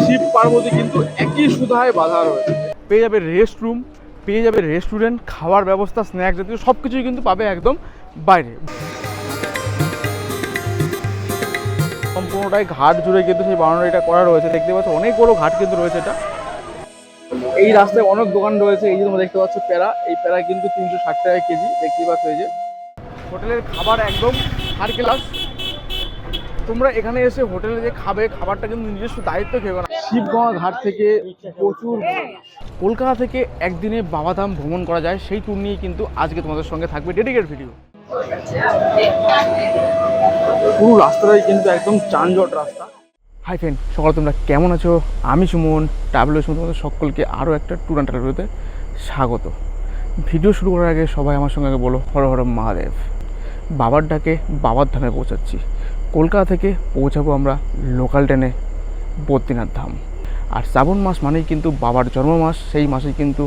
শিব পার্বতী কিন্তু একই সুধায় বাঁধা রয়েছে। পেয়ে যাবে রেস্ট রুম, পেয়ে যাবে রেস্টুরেন্ট, খাওয়ার ব্যবস্থা, স্ন্যাক্স জাতীয় সব কিছুই কিন্তু পাবে একদম বাইরে। সম্পূর্ণটাই ঘাট জুড়ে কিন্তু সেই বাউন্ডারিটা করা রয়েছে। দেখতে পাচ্ছ অনেক বড় ঘাট কিন্তু রয়েছে এটা। এই রাস্তায় অনেক দোকান রয়েছে। এই যে তোমরা দেখতে পাচ্ছ প্যারা, এই প্যারা কিন্তু 360 টাকা কেজি। দেখতেই পাচ্ছ এই যে হোটেলের খাবার একদম হার ক্লাস। তোমরা এখানে এসে হোটেলে যে খাবে, খাবারটা কিন্তু নিজস্ব দায়িত্ব খেবে না। শিবগঙ্গা ঘাট থেকে প্রচুর, কলকাতা থেকে একদিনে বাবাধাম ভ্রমণ করা যায় সেই ট্যুর নিয়ে কিন্তু আজকে তোমাদের সঙ্গে থাকবে ডেডিকেটেড ভিডিও। পুরো রাস্তাটাই কিন্তু একদম যানজট রাস্তা। হাই ফ্রেন্ড, সকালে তোমরা কেমন আছো? আমি সুমন, ট্রাভেলের সময় তোমাদের সকলকে আরও একটা ট্যুর অ্যান্ড ট্রাভেলতে স্বাগত। ভিডিও শুরু করার আগে সবাই আমার সঙ্গে আগে বলো হর হর মহাদেব। বাবার ডাকে বাবার ধামে পৌঁছাচ্ছি। কলকাতা থেকে পৌঁছাবো আমরা লোকাল ট্রেনে বদ্রীনাথ ধাম। আর শ্রাবণ মাস মানেই কিন্তু বাবার জন্ম মাস। সেই মাসে কিন্তু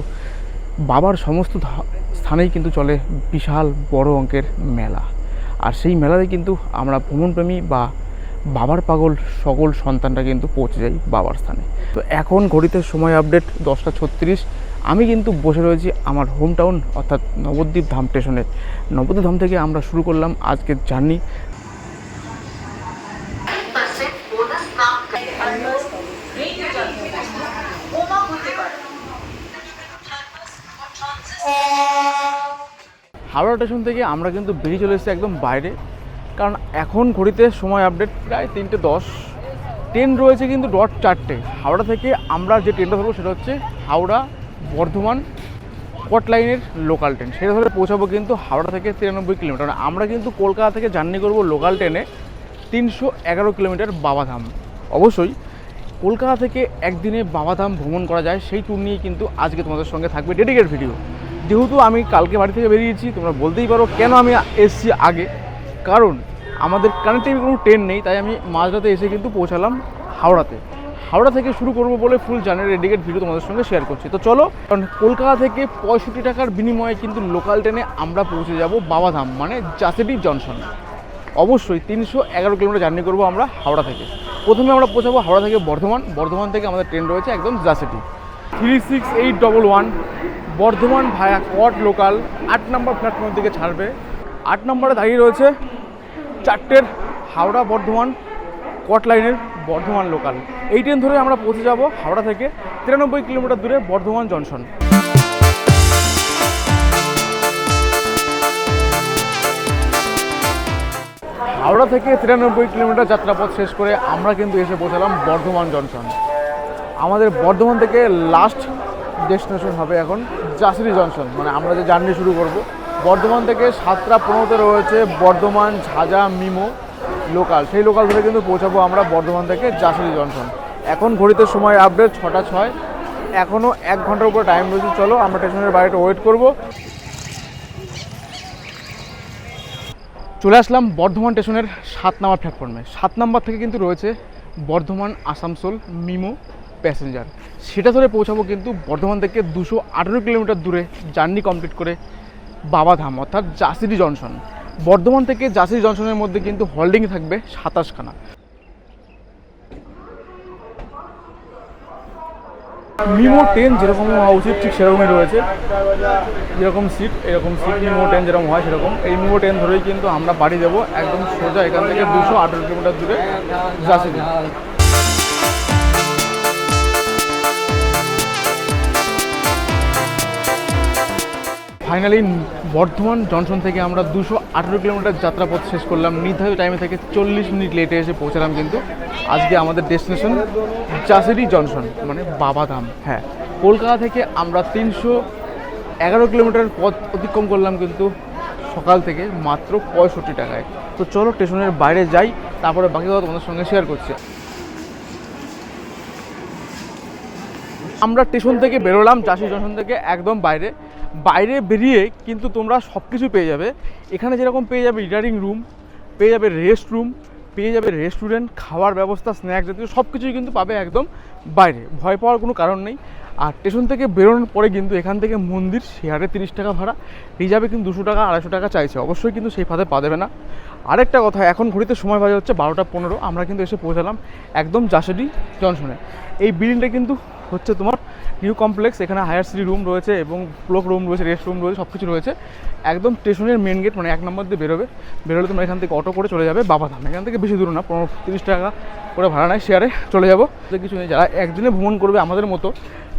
বাবার সমস্ত স্থানেই কিন্তু চলে বিশাল বড় অঙ্কের মেলা। আর সেই মেলাতে কিন্তু আমরা ভ্রমণপ্রেমী বা বাবার পাগল সকল সন্তানরা কিন্তু পৌঁছে যাই বাবার স্থানে। তো এখন ঘড়িতে সময় আপডেট 10টা 36। আমি কিন্তু বসে রয়েছি আমার হোম টাউন অর্থাৎ নবদ্বীপ ধাম স্টেশনে। নবদ্বীপ ধাম থেকে আমরা শুরু করলাম আজকের জার্নি। হাওড়া স্টেশন থেকে আমরা কিন্তু বেরিয়ে চলে এসেছি একদম বাইরে, কারণ এখন ঘড়িতে সময় আপডেট প্রায় 3টে 10। ট্রেন রয়েছে কিন্তু ডট 4টে। হাওড়া থেকে আমরা যে ট্রেনটা ধরবো সেটা হচ্ছে হাওড়া বর্ধমান কট লাইনের লোকাল ট্রেন। সেটা ধরে পৌঁছাবো কিন্তু হাওড়া থেকে 93 কিলোমিটার। আমরা কিন্তু কলকাতা থেকে জার্নি করব লোকাল ট্রেনে 311 কিলোমিটার বাবাধাম। অবশ্যই কলকাতা থেকে একদিনে বাবাধাম ভ্রমণ করা যায় সেই ট্যুর নিয়ে কিন্তু আজকে তোমাদের সঙ্গে থাকবে ডেডিকেটেড ভিডিও। যেহেতু আমি কালকে বাড়ি থেকে বেরিয়েছি, তোমরা বলতেই পারো কেন আমি এসছি আগে, কারণ আমাদের কানেক্টিভ কোনো ট্রেন নেই। তাই আমি মাঝরাতে এসে কিন্তু পৌঁছালাম হাওড়াতে। হাওড়া থেকে শুরু করব বলে ফুল জার্নির ডেডিকেটেড ভিডিও তোমাদের সঙ্গে শেয়ার করছি। তো চলো, কারণ কলকাতা থেকে 65 টাকার বিনিময়ে কিন্তু লোকাল ট্রেনে আমরা পৌঁছে যাব বাবাধাম, মানে জাসিডি জংশন। অবশ্যই 311 কিলোমিটার জার্নি করব আমরা হাওড়া থেকে। প্রথমে আমরা পৌঁছাবো হাওড়া থেকে বর্ধমান। বর্ধমান থেকে আমাদের ট্রেন রয়েছে একদম জাসিডি 36811 বর্ধমান ভায়া কট লোকাল 8 নম্বর প্ল্যাটফর্মের দিকে ছাড়বে। 8 নম্বরে দাঁড়িয়ে রয়েছে 4টের হাওড়া বর্ধমান কট লাইনের বর্ধমান লোকাল। এই ট্রেন ধরে আমরা পৌঁছে যাব হাওড়া থেকে 93 কিলোমিটার দূরে বর্ধমান জংশন। হাওড়া থেকে 93 কিলোমিটার যাত্রাপথ শেষ করে আমরা কিন্তু এসে পৌঁছালাম বর্ধমান জংশন। আমাদের বর্ধমান থেকে লাস্ট ডেস্টিনেশন হবে এখন জাসিডি জংশন, মানে আমরা যে জার্নি শুরু করব। বর্ধমান থেকে 7টা 15তে রয়েছে বর্ধমান ঝাঁঝা মিমো লোকাল। সেই লোকাল ধরে কিন্তু পৌঁছাবো আমরা বর্ধমান থেকে জাসিডি জংশন। এখন ঘড়িতে সময় আপডেট 6টা 6। এখনও 1 ঘন্টার উপর টাইম রয়েছে। চলো আমরা স্টেশনের বাইরে ওয়েট করব। চলে আসলাম বর্ধমান স্টেশনের 7 নম্বর প্ল্যাটফর্মে। 7 নম্বর থেকে কিন্তু রয়েছে বর্ধমান আসানসোল মিমো প্যাসেঞ্জার। সেটা ধরে পৌঁছাবো কিন্তু বর্ধমান থেকে 218 কিলোমিটার দূরে জার্নি কমপ্লিট করে বাবাধাম অর্থাৎ জাসিডি জংশন। বর্ধমান থেকে জাসিডি জংশনের মধ্যে কিন্তু হোল্ডিং থাকবে 27খানা। মিমো ট্রেন যেরকম হওয়া উচিত ঠিক সেরকমই রয়েছে। যেরকম সিট এরকম সিট, মিমো ট্রেন যেরকম হয় সেরকম। এই মিমো ট্রেন ধরেই কিন্তু আমরা বাড়ি যাবো একদম সোজা এখান থেকে 218 কিলোমিটার দূরে জাসিডি। ফাইনালি বর্ধমান জংশন থেকে আমরা 218 কিলোমিটার যাত্রাপথ শেষ করলাম। নির্ধারিত টাইমে থেকে 40 মিনিট লেটে এসে পৌঁছালাম কিন্তু আজকে আমাদের ডেস্টিনেশন জাসিডি জংশন, মানে বাবাধাম। হ্যাঁ, কলকাতা থেকে আমরা 311 কিলোমিটার পথ অতিক্রম করলাম কিন্তু সকাল থেকে মাত্র 65 টাকায়। তো চলো স্টেশনের বাইরে যাই, তারপরে বাকি কথা তোমাদের সঙ্গে শেয়ার করছি। আমরা স্টেশন থেকে বেরোলাম জাসিডি জংশন থেকে একদম বাইরে। বাইরে বেরিয়ে কিন্তু তোমরা সব কিছু পেয়ে যাবে এখানে। যেরকম পেয়ে যাবে রিটার্নিং রুম, পেয়ে যাবে রেস্ট রুম, পেয়ে যাবে রেস্টুরেন্ট, খাওয়ার ব্যবস্থা, স্ন্যাক্স জাতীয় সব কিছুই কিন্তু পাবে একদম বাইরে। ভয় পাওয়ার কোনো কারণ নেই। আর স্টেশন থেকে বেরোনোর পরে কিন্তু এখান থেকে মন্দির শেয়ারে 30 টাকা ভাড়া, রিজার্ভে কিন্তু 200 টাকা 250 টাকা চাইছে। অবশ্যই কিন্তু সেই ফাঁদে পা দেবে না। আরেকটা কথা, এখন ঘড়িতে সময় বাজে হচ্ছে 12টা 15। আমরা কিন্তু এসে পৌঁছালাম একদম জাসেডি জংশনে। এই বিল্ডিংটা কিন্তু হচ্ছে তোমার নিউ কমপ্লেক্স। এখানে হায়ার সিটি রুম রয়েছে এবং ক্লোক রুম রয়েছে, রেস্ট রুম রয়েছে, সব কিছু রয়েছে। একদম স্টেশনের মেন গেট, মানে 1 নম্বর দিয়ে বেরোলে তোমরা এখান থেকে অটো করে চলে যাবে বাবাধাম। এখান থেকে বেশি দূর না, 15-30 টাকা করে ভাড়া নেয়, শেয়ারে চলে যাবো। কিছু নেই, যারা একদিনে ভ্রমণ করবে আমাদের মতো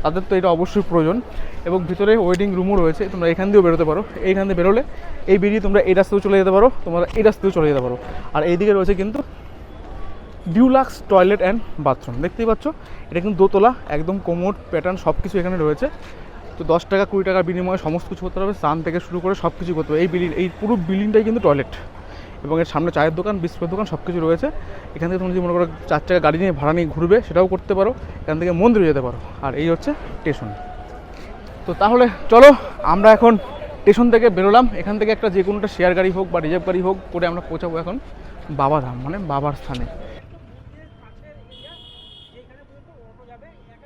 তাদের তো এটা অবশ্যই প্রয়োজন। এবং ভিতরে ওয়েটিং রুমও রয়েছে, তোমরা এখান দিয়েও বেরোতে পারো। এইখান দিয়ে বেরোলে এই বেরিয়ে তোমরা এই রাস্তাতেও চলে যেতে পারো, তোমরা এই রাস্তাতেও চলে যেতে পারো। আর এইদিকে রয়েছে কিন্তু ডিউলাক্স টয়লেট অ্যান্ড বাথরুম, দেখতেই পাচ্ছ। এটা কিন্তু দোতলা, একদম কোমোড প্যাটার্ন সব কিছু এখানে রয়েছে। তো 10 টাকা 20 টাকার বিনিময়ে সমস্ত কিছু করতে হবে, স্নান থেকে শুরু করে সব কিছু করতে হবে। এই পুরো বিল্ডিংটাই কিন্তু টয়লেট, এবং এর সামনে চায়ের দোকান, বিস্কুটের দোকান সব কিছু রয়েছে। এখান থেকে তুমি যদি মনে করো 4 চাকা গাড়ি নিয়ে ভাড়া নিয়ে ঘুরবে, সেটাও করতে পারো। এখান থেকে মন্দিরে যেতে পারো। আর এই হচ্ছে স্টেশন। তো তাহলে চলো, আমরা এখন স্টেশন থেকে বেরোলাম। এখান থেকে একটা যে কোনোটা শেয়ার গাড়ি হোক বা রিজার্ভ গাড়ি হোক করে আমরা পৌঁছাবো এখন বাবাধাম, মানে বাবার স্থানে।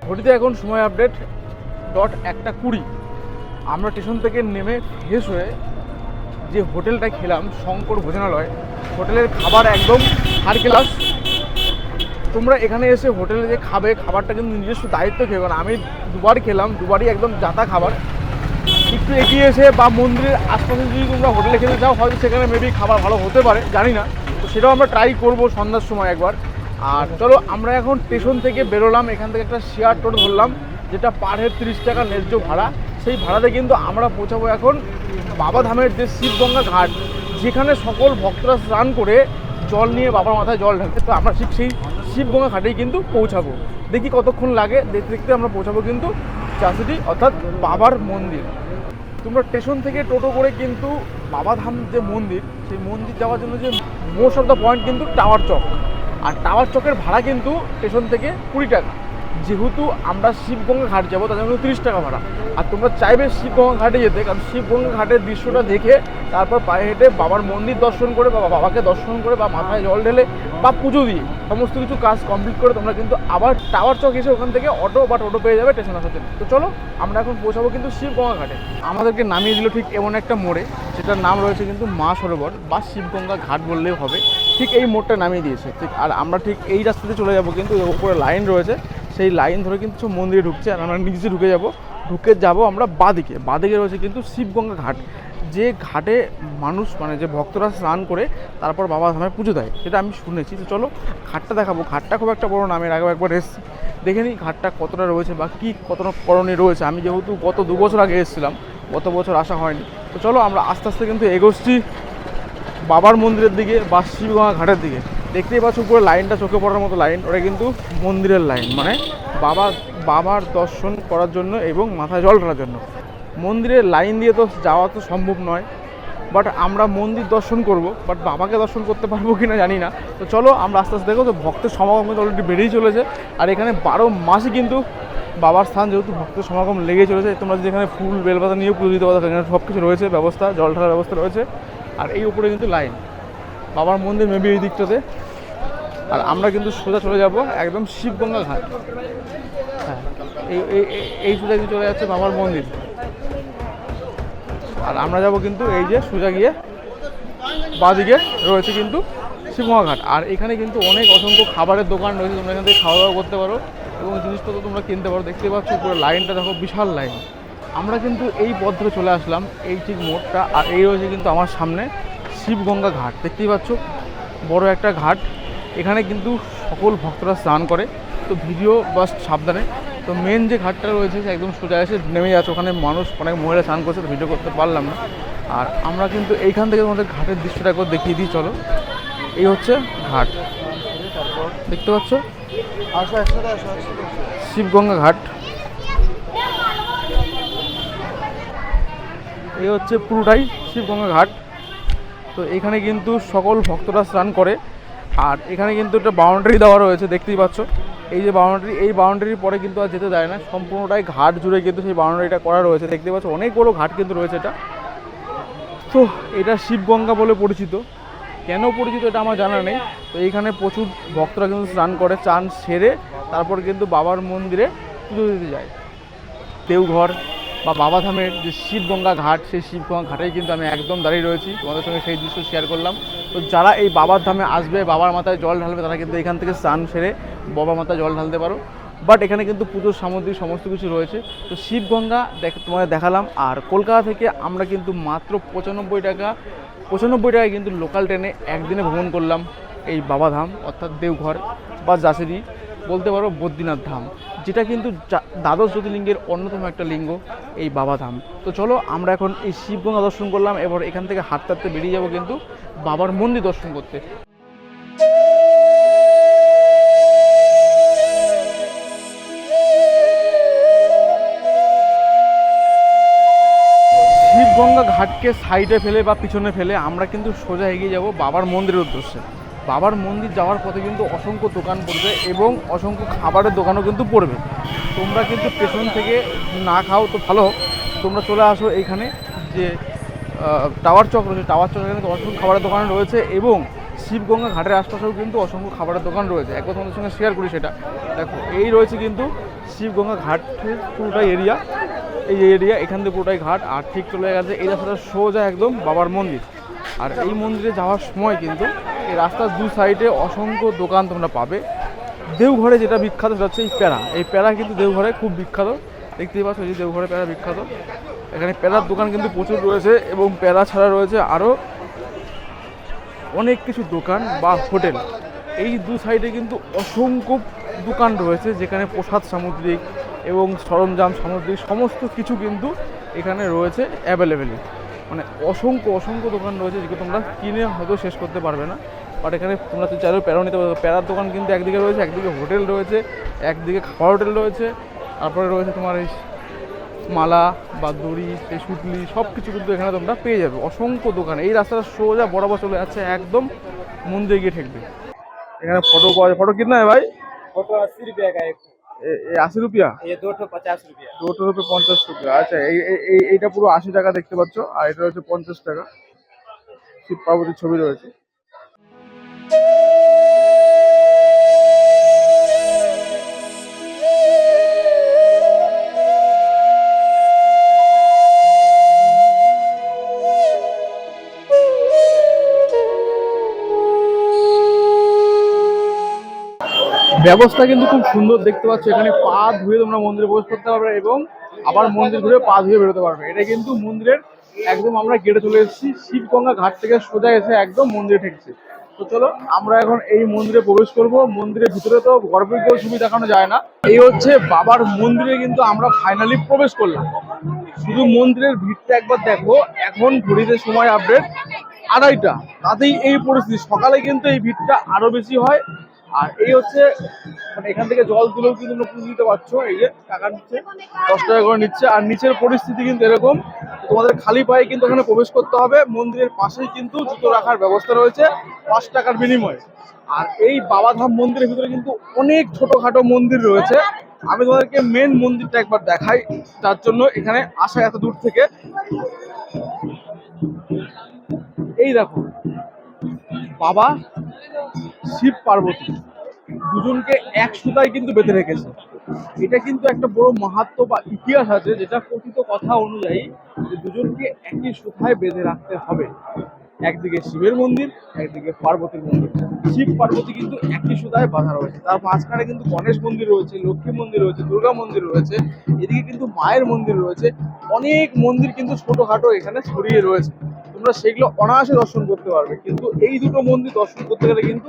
ঘড়িতে এখন সময় আপডেট 1:20। আমরা স্টেশন থেকে নেমে ফ্রেশ হয়ে যে হোটেলটা খেলাম, শঙ্কর ভোজনালয়, হোটেলের খাবার একদম হার ক্লাস। তোমরা এখানে এসে হোটেলে যে খাবে, খাবারটা কিন্তু নিজস্ব দায়িত্ব খেয়ে, কারণ আমি দুবার খেলাম, দুবারই একদম জাতা খাবার। একটু এগিয়ে এসে বা মন্দিরের আশপাশে যদি তোমরা হোটেলে খেতে চাও, হয়তো সেখানে মেবি খাবার ভালো হতে পারে, জানি না। তো সেটাও আমরা ট্রাই করবো সন্ধ্যার সময় একবার। আর চলো, আমরা এখন স্টেশন থেকে বেরোলাম। এখান থেকে একটা শেয়ার টোটো ধরলাম, যেটা পার হেড 30 টাকা ন্যায্য ভাড়া। সেই ভাড়াতে কিন্তু আমরা পৌঁছাবো এখন বাবাধামের যে শিবগঙ্গা ঘাট, যেখানে সকল ভক্তরা স্নান করে জল নিয়ে বাবার মাথায় জল ঢালতে। তো আমরা ঠিক সেই শিবগঙ্গা ঘাটেই কিন্তু পৌঁছাবো। দেখি কতক্ষণ লাগে, দেখতে দেখতে আমরা পৌঁছাবো কিন্তু চাষিটি, অর্থাৎ বাবার মন্দির। তোমরা স্টেশন থেকে টোটো করে কিন্তু বাবাধাম যে মন্দির, সেই মন্দির যাওয়ার জন্য যে মোস্ট অফ দ্য পয়েন্ট কিন্তু টাওয়ার চক। আর টাওয়ার চকের ভাড়া কিন্তু স্টেশন থেকে 20 টাকা। যেহেতু আমরা শিবগঙ্গা ঘাট যাবো, তার জন্য 30 টাকা ভাড়া। আর তোমরা চাইবে শিবগঙ্গা ঘাটে যেতে, কারণ শিবগঙ্গা ঘাটের দৃশ্যটা দেখে তারপর পায়ে হেঁটে বাবার মন্দির দর্শন করে বা বাবাকে দর্শন করে বা মাথায় জল ঢেলে বা পুজো দিয়ে সমস্ত কিছু কাজ কমপ্লিট করে তোমরা কিন্তু আবার টাওয়ার চক এসে ওখান থেকে অটো বা টোটো পেয়ে যাবে স্টেশন আসার জন্য। তো চলো, আমরা এখন পৌঁছাবো কিন্তু শিবগঙ্গা ঘাটে। আমাদেরকে নামিয়ে দিল ঠিক এমন একটা মোড়ে, যেটার নাম রয়েছে কিন্তু মা সরোবর বা শিবগঙ্গা ঘাট বললেও হবে। ঠিক এই মোড়টা নামিয়ে দিয়েছে ঠিক। আর আমরা ঠিক এই রাস্তাতে চলে যাবো, কিন্তু উপরে লাইন রয়েছে, সেই লাইন ধরে কিন্তু মন্দিরে ঢুকছে। আর আমরা নিচে ঢুকে যাব আমরা বাঁদিকে রয়েছে কিন্তু শিবগঙ্গা ঘাট, যে ঘাটে মানুষ মানে যে ভক্তরা স্নান করে তারপর বাবা ধামে পুজো দেয়, সেটা আমি শুনেছি। তো চলো ঘাটটা দেখাবো। ঘাটটা খুব একটা বড় নামের আগেও একবার এসেছি, দেখে নিই ঘাটটা কতটা রয়েছে বা কী কতটা করণীয় রয়েছে। আমি যেহেতু গত 2 বছর আগে এসেছিলাম, গত বছর আসা হয়নি। তো চলো আমরা আস্তে আস্তে কিন্তু এগোচ্ছি বাবার মন্দিরের দিকে বা শিবগঙ্গা ঘাটের দিকে। দেখতেই পাচ্ছ উপরে লাইনটা, চোখে পড়ার মতো লাইন, ওটা কিন্তু মন্দিরের লাইন, মানে বাবার দর্শন করার জন্য এবং মাথায় জল ঢালার জন্য। মন্দিরের লাইন দিয়ে তো যাওয়া তো সম্ভব নয়, বাট আমরা মন্দির দর্শন করব, বাট বাবাকে দর্শন করতে পারবো কি না জানি না। তো চলো আমরা আস্তে আস্তে দেখো। তো ভক্তের সমাগম কিন্তু অলরেডি বেড়েই চলেছে। আর এখানে 12 মাসই কিন্তু বাবার স্থান, যেহেতু ভক্তের সমাগম লেগে চলেছে। তোমরা যদি এখানে ফুল বেলপাতা নিয়েও পুজো দিতে পারো, এখানে সব কিছু রয়েছে ব্যবস্থা, জল ঢালার ব্যবস্থা রয়েছে। আর এই উপরে কিন্তু লাইন, বাবার মন্দির মেবি এই দিকটাতে। আর আমরা কিন্তু সোজা চলে যাব একদম শিবগঙ্গা ঘাট। হ্যাঁ, এই সোজা কিন্তু চলে যাচ্ছে বাবার মন্দির। আর আমরা যাব কিন্তু এই যে সোজা গিয়ে বাঁদিকে রয়েছে কিন্তু শিবগঙ্গা ঘাট। আর এখানে কিন্তু অনেক অসংখ্য খাবারের দোকান রয়েছে, তোমরা এখান থেকে খাওয়া দাওয়া করতে পারো এবং জিনিসপত্র তোমরা কিনতে পারো। দেখতে পাচ্ছ পুরো লাইনটা দেখো, বিশাল লাইন। আমরা কিন্তু এই পথ ধরে চলে আসলাম, এই ঠিক মোড়টা। আর এই রয়েছে কিন্তু আমার সামনে শিবগঙ্গা ঘাট, দেখতেই পাচ্ছ বড় একটা ঘাট। এখানে কিন্তু সকল ভক্তরা স্নান করে। তো ভিডিও বাস সাবধানে। তো মেন যে ঘাটটা রয়েছে একদম সোজা এসে নেমে যাচ্ছে, ওখানে মানুষ অনেক মহিলা স্নান করছে, তো ভিডিও করতে পারলাম না। আর আমরা কিন্তু এইখান থেকে তোমাদের ঘাটের দৃশ্যটা একবার দেখিয়ে দিই চলো। এই হচ্ছে ঘাট, দেখতে পাচ্ছ শিবগঙ্গা ঘাট। এই হচ্ছে পুরোটাই শিবগঙ্গা ঘাট। তো এখানে কিন্তু সকল ভক্তরা স্নান করে। আর এখানে কিন্তু একটা বাউন্ডারি দেওয়া রয়েছে, দেখতেই পাচ্ছ এই যে বাউন্ডারি, এই বাউন্ডারির পরে কিন্তু আর যেতে দেয় না। সম্পূর্ণটাই ঘাট জুড়ে কিন্তু সেই বাউন্ডারিটা করা রয়েছে, দেখতে পাচ্ছ অনেক বড় ঘাট কিন্তু রয়েছে এটা। তো এটা শিবগঙ্গা বলে পরিচিত। কেন পরিচিত এটা আমার জানা নেই। তো এইখানে প্রচুর ভক্তরা কিন্তু স্নান করে, চান সেরে তারপর কিন্তু বাবার মন্দিরে পুজো দিতে যায়। দেওঘর বা বাবাধামের যে শিবগঙ্গা ঘাট, সেই শিবগঙ্গা ঘাটেই কিন্তু আমি একদম দাঁড়িয়ে রয়েছি, তোমাদের সঙ্গে সেই দৃশ্য শেয়ার করলাম। তো যারা এই বাবার ধামে আসবে, বাবার মাথায় জল ঢালবে, তারা কিন্তু এখান থেকে স্নান সেরে বাবার মাথায় জল ঢালতে পারো। বাট এখানে কিন্তু পুজোর সামগ্রী সমস্ত কিছু রয়েছে। তো শিবগঙ্গা তোমাদের দেখালাম। আর কলকাতা থেকে আমরা কিন্তু মাত্র 95 টাকায় কিন্তু লোকাল ট্রেনে একদিনে ভ্রমণ করলাম এই বাবাধাম, অর্থাৎ দেওঘর বা জাসেরি, বলতে পারো বদ্রীনাথ ধাম, যেটা কিন্তু দ্বাদশ জ্যোতির্লিঙ্গের অন্যতম একটা লিঙ্গ এই বাবাধাম। তো চলো আমরা এখন এই শিবগঙ্গা দর্শন করলাম, এবার এখান থেকে হাঁটতে হাঁটতে বেরিয়ে যাবো কিন্তু বাবার মন্দির দর্শন করতে। শিবগঙ্গা ঘাটকে সাইডে ফেলে বা পিছনে ফেলে আমরা কিন্তু সোজা এগিয়ে যাব বাবার মন্দিরের উদ্দেশ্যে। বাবার মন্দির যাওয়ার পথে কিন্তু অসংখ্য দোকান পড়বে এবং অসংখ্য খাবারের দোকানও কিন্তু পড়বে। তোমরা কিন্তু স্টেশন থেকে না খাও তো ভালো, তোমরা চলে আসো এইখানে যে টাওয়ার চক রয়েছে, টাওয়ার চক এখানে অসংখ্য খাবারের দোকান রয়েছে এবং শিবগঙ্গা ঘাটের আশপাশেও কিন্তু অসংখ্য খাবারের দোকান রয়েছে। একবার তোমাদের সঙ্গে শেয়ার করি সেটা। দেখো, এই রয়েছে কিন্তু শিবগঙ্গা ঘাটের পুরোটাই এরিয়া, এই এরিয়া এখান থেকে পুরোটাই ঘাট। আর ঠিক চলে গেছে এই রাস্তাটা সোজা একদম বাবার মন্দির। আর এই মন্দিরে যাওয়ার সময় কিন্তু এই রাস্তার দু সাইডে অসংখ্য দোকান তোমরা পাবে। দেওঘরে যেটা বিখ্যাত সেটা হচ্ছে এই প্যারা কিন্তু দেওঘরে খুব বিখ্যাত। দেখতেই পাচ্ছ যে দেওঘরে প্যারা বিখ্যাত। এখানে প্যারার দোকান কিন্তু প্রচুর রয়েছে এবং প্যারা ছাড়া রয়েছে আরও অনেক কিছু দোকান বা হোটেল। এই দু সাইডে কিন্তু অসংখ্য দোকান রয়েছে, যেখানে প্রসাদ সামুদ্রিক এবং সরঞ্জাম সামুদ্রিক সমস্ত কিছু কিন্তু এখানে রয়েছে অ্যাভেলেবেলি। মানে অসংখ্য দোকান রয়েছে, যেগুলো তোমরা কিনে হয়তো শেষ করতে পারবে না। বাট এখানে তোমরা চাইলেও প্যারাও নিতে পারবে। প্যারার দোকান কিন্তু একদিকে রয়েছে, একদিকে হোটেল রয়েছে, একদিকে খাবার হোটেল রয়েছে, তারপরে রয়েছে তোমার এই মালা বা দড়ি, সেই সুতলি, সব কিছু কিন্তু এখানে তোমরা পেয়ে যাবে। অসংখ্য দোকান। এই রাস্তাটা সোজা বরাবর চলে যাচ্ছে একদম মন্দিরে গিয়ে ঠেকবে। এখানে ফটো পাওয়া যায়। ফটো কিतना है भाई? फोटो 80 रुपया का एक। 80 रुपया? ये 250 रुपया। 2 50 रुपया। আচ্ছা, এইটা পুরো 80 টাকা দেখতে পাচ্ছ, আর এটা হচ্ছে 50 টাকা। শিব পার্বতীর ছবি রয়েছে। ব্যবস্থা কিন্তু খুব সুন্দর, দেখতে পাচ্ছ। এখানে পা ধুয়ে তোমরা মন্দিরে প্রবেশ করতে পারবে এবং আবার মন্দির ঘুরে পা ধুয়ে বেরোতে পারবে। এটা কিন্তু মন্দিরের একদম আমরা গেটে চলে এসেছি। শিবগঙ্গা ঘাট থেকে সোজা এসে একদম মন্দিরে ঠেকছে। তো চলো আমরা এখন এই মন্দিরে প্রবেশ করব। মন্দিরের ভিতরে তো গর্ভের কেউ ছবি দেখানো যায় না। এই হচ্ছে বাবার মন্দিরে কিন্তু আমরা ফাইনালি প্রবেশ করলাম। শুধু মন্দিরের ভিড়টা একবার দেখো। এখন ঘড়িতে সময় আপডেট 2:30, তাতেই এই পরিস্থিতি। সকালে কিন্তু এই ভিড়টা আরো বেশি হয়। আর এই হচ্ছে মানে এখান থেকে জল তুলেও কিন্তু তোমরা পুজো দিতে পারছো। এই যে টাকা নিচ্ছে, 10 টাকা করে নিচ্ছে। আর নিচের পরিস্থিতি কিন্তু এরকম, তোমাদের খালি পায়ে কিন্তু এখানে প্রবেশ করতে হবে। মন্দিরের পাশেই কিন্তু জুতো রাখার ব্যবস্থা রয়েছে 5 টাকার বিনিময়ে। আর এই বাবাধাম মন্দিরের ভিতরে কিন্তু অনেক ছোটখাটো মন্দির রয়েছে। আমি তোমাদেরকে মেন মন্দিরটা একবার দেখাই, তার জন্য এখানে আসা এত দূর থেকে। এই দেখো, বাবা শিব পার্বতী দুজনকে এক সুতায় কিন্তু বেঁধে রেখেছে। এটা কিন্তু একটা বড় মাহাত্ম্য বা ইতিহাস আছে, যেটা কথিত কথা অনুযায়ী যে দুজনকে একই সুতায় বেঁধে রাখতে হবে। একদিকে শিবের মন্দির, একদিকে পার্বতীর মন্দির। শিব পার্বতী কিন্তু একই সুতায় বাঁধা রয়েছে। তার মাঝখানে কিন্তু গণেশ মন্দির রয়েছে, লক্ষ্মী মন্দির রয়েছে, দুর্গা মন্দির রয়েছে, এদিকে কিন্তু মায়ের মন্দির রয়েছে। অনেক মন্দির কিন্তু ছোটখাটো এখানে ছড়িয়ে রয়েছে। তোমরা সেগুলো অনায়াসে দর্শন করতে পারবে। কিন্তু এই দুটো মন্দির দর্শন করতে গেলে কিন্তু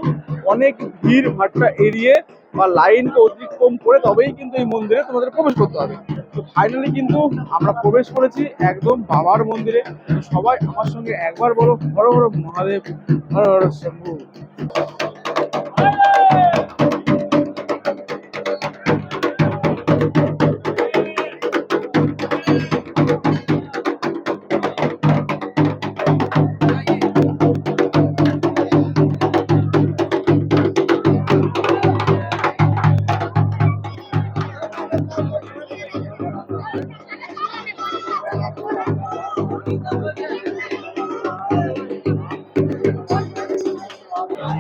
অনেক ভিড় ভাট্টা এড়িয়ে বা লাইনকে অতিক্রম করে তবেই কিন্তু এই মন্দিরে তোমাদের প্রবেশ করতে হবে। তো ফাইনালি কিন্তু আমরা প্রবেশ করেছি একদম বাবার মন্দিরে। সবাই আমার সঙ্গে একবার বলো, হর হর মহাদেব, হর হর শম্ভু।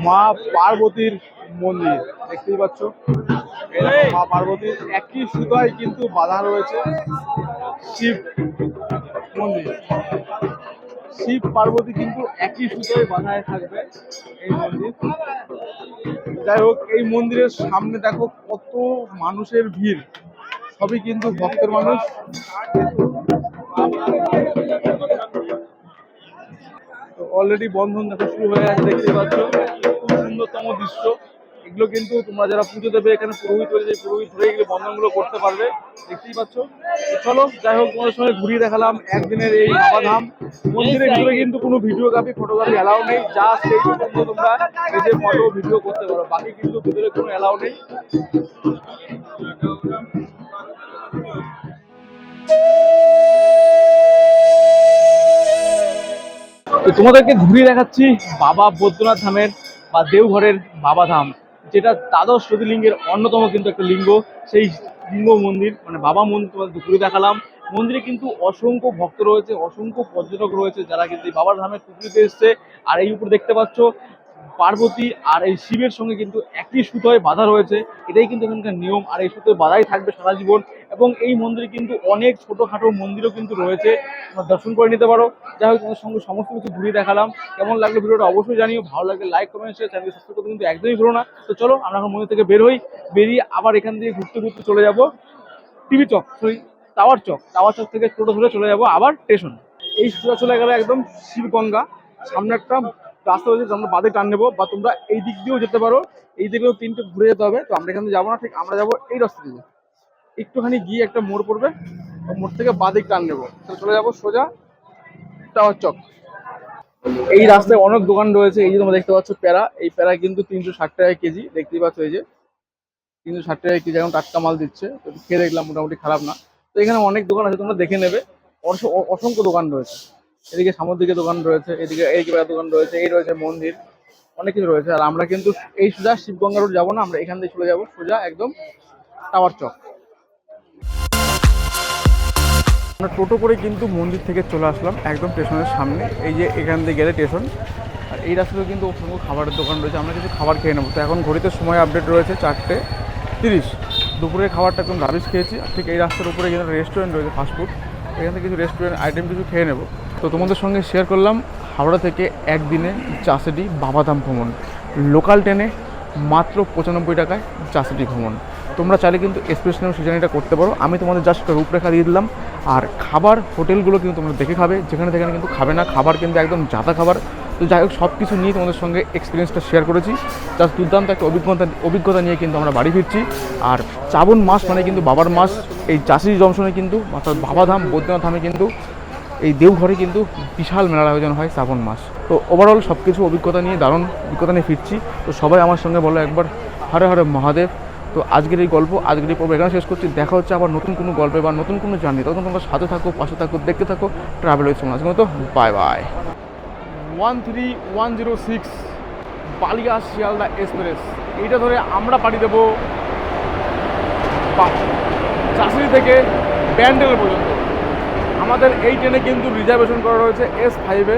মা পার্বতীর মন্দির দেখতেই পাচ্ছ। মা পার্বতীর একই সুতায় কিন্তু বাঁধা রয়েছে শিব মন্দির। শিব পার্বতী কিন্তু একই সুতোয় বাঁধায় থাকবে এই মন্দির। যাই হোক, এই মন্দিরের সামনে দেখো কত মানুষের ভিড়, সবই কিন্তু ভক্তের মানুষ। অলরেডি বন্ধন দেখা শুরু হয়ে গেছে, দেখতে পাচ্ছ খুব সুন্দরতম দৃশ্য। এগুলো কিন্তু তোমরা যারা পুজো দেবে এখানে পুরোহিত রয়েছে, পুরোহিত ধরে এগুলো বন্ধনগুলো করতে পারবে, দেখতেই পাচ্ছ। চলো যাই হোক, তোমাদের সঙ্গে ঘুরিয়ে দেখালাম একদিনের এই বাবাধাম। মন্দিরের ভিতরে কিন্তু কোনো ভিডিওগ্রাফি ফটোগ্রাফি অ্যালাউ নেই, যা সেই পর্যন্ত তোমরা এই যে ফটো ভিডিও করতে পারো, বাকি কিন্তু ভিতরে কোনো অ্যালাউ নেই। তো তোমাদেরকে ঘুরিয়ে দেখাচ্ছি বাবা বৈদ্যনাথ ধামের বা দেওঘরের বাবা ধাম, যেটা দ্বাদশ জ্যোতির্লিঙ্গের অন্যতম কিন্তু একটা লিঙ্গ। সেই লিঙ্গ মন্দির মানে বাবা মন্দির তোমাদের ঘুরে দেখালাম। মন্দিরে কিন্তু অসংখ্য ভক্ত রয়েছে, অসংখ্য পর্যটক রয়েছে যারা কিন্তু এই বাবার ধামের পুকুরিতে এসছে। আর এই উপরে দেখতে পাচ্ছ পার্বতী আর এই শিবের সঙ্গে কিন্তু একই সুতোয় বাঁধা রয়েছে, এটাই কিন্তু এখানকার নিয়ম। আর এই সুতোয় বাঁধাই থাকবে সারা জীবন। এবং এই মন্দিরে কিন্তু অনেক ছোটোখাটো মন্দিরও কিন্তু রয়েছে, তোমরা দর্শন করে নিতে পারো। যাই হোক, তোমাদের সঙ্গে সমস্ত কিছু ঘুরিয়ে দেখালাম। কেমন লাগলো ভিডিওটা অবশ্যই জানিও, ভালো লাগলে লাইক কমেন্ট শেয়ার, চ্যানেলকে সাবস্ক্রাইব করতে কিন্তু একদমই ভুলো না। তো চলো আমরা এখন মন্দির থেকে বের হই, বেরিয়ে আবার এখান থেকে ঘুরতে ঘুরতে চলে যাব টিভি চক, সরি টাওয়ার চক। টাওয়ার চক থেকে টোটো ধরে চলে যাব আবার স্টেশন। এই সোজা চলে গেলে একদম শিবগঙ্গা, সামনে একটা রাস্তা রয়েছে, আমরা বাদে টান নেবো, বা তোমরা এই দিক দিয়েও যেতে পারো। এই দিকেও তিনটে ঘুরে যেতে হবে, তো আমরা এখানে যাবো না, ঠিক আমরা যাবো এই রাস্তা দিয়ে। একটুখানি গিয়ে একটা মোড় পড়বে, মোড় থেকে বাদিক টান নেবো, তো চলে যাবো সোজা টাওয়ার চক। এই রাস্তায় অনেক দোকান রয়েছে, এই যে তোমরা দেখতে পাচ্ছ প্যারা, এই প্যারা কিন্তু 360 টাকা কেজি, দেখতেই পাচ্ছ এই যে 360 টাকা কেজি, এখন টাটকা মাল দিচ্ছে। তো খেয়ে দেখলাম, মোটামুটি খারাপ না। তো এখানে অনেক দোকান আছে, তোমরা দেখে নেবে, অসংখ্য দোকান রয়েছে। এদিকে সামুদ্রিকের দোকান রয়েছে, এদিকে এই দোকান রয়েছে, এই রয়েছে মন্দির, অনেক কিছু রয়েছে। আর আমরা কিন্তু এই সোজা শিবগঙ্গা রোড যাবো না, আমরা এখান থেকে চলে যাবো সোজা একদম টাওয়ার চক। আমরা টোটো করে কিন্তু মন্দির থেকে চলে আসলাম একদম স্টেশনের সামনে, এই যে এখান থেকে গেলে স্টেশন। আর এই রাস্তাতেও কিন্তু অসংখ্য খাবারের দোকান রয়েছে, আমরা কিছু খাবার খেয়ে নেবো। তো এখন ঘড়িতে সময় আপডেট রয়েছে 4:30। দুপুরের খাবারটা একদম রাবিশ খেয়েছি। আর ঠিক এই রাস্তার উপরে কিন্তু রেস্টুরেন্ট রয়েছে, ফাস্টফুড, এখান থেকে কিছু রেস্টুরেন্ট আইটেম কিছু খেয়ে নেবো। তো তোমাদের সঙ্গে শেয়ার করলাম হাওড়া থেকে একদিনে জাসিডি বাবাধাম ভ্রমণ, লোকাল ট্রেনে মাত্র 95 টাকায় জাসিডি ভ্রমণ। তোমরা চাইলে কিন্তু এক্সপ্রেস ট্রেনেও সেই জার্নিটা করতে পারো। আমি তোমাদের জাস্ট একটা রূপরেখা দিয়ে দিলাম। আর খাবার হোটেলগুলো কিন্তু তোমরা দেখে খাবে, যেখানে যেখানে কিন্তু খাবে না, খাবার কিন্তু একদম জাতা খাবার। তো যাই হোক, সব কিছু নিয়ে তোমাদের সঙ্গে এক্সপিরিয়েন্সটা শেয়ার করেছি। জাস্ট দুর্দান্ত একটা অভিজ্ঞতা নিয়ে কিন্তু আমরা বাড়ি ফিরছি। আর শ্রাবণ মাস মানে কিন্তু বাবার মাস, এই জাসিডি জংশনে কিন্তু অর্থাৎ বাবাধাম বৈদ্যনাথ ধামে কিন্তু এই দেওঘরে কিন্তু বিশাল মেলার আয়োজন হয় শ্রাবণ মাস। তো ওভারঅল সব কিছু অভিজ্ঞতা নিয়ে, দারুণ অভিজ্ঞতা নিয়ে ফিরছি। তো সবাই আমার সঙ্গে বলো একবার হরে হরে মহাদেব। তো আজকের এই গল্প, আজকের এই পর্ব এখানে শেষ করছি। দেখা হচ্ছে আবার নতুন কোনো গল্পে বা নতুন কোনো জার্নি। তখন তোমরা সাথে থাকো, পাশে থাকো, দেখতে থাকো ট্রাভেল উইথ সোমনাথ। তো bye bye. 13106 Ballia Sealdah express, এইটা ধরে আমরা পাড়ি দেবো চাষিরি থেকে ব্যান্ডেল পর্যন্ত। আমাদের এই ট্রেনে কিন্তু রিজার্ভেশন করা রয়েছে S5-এ।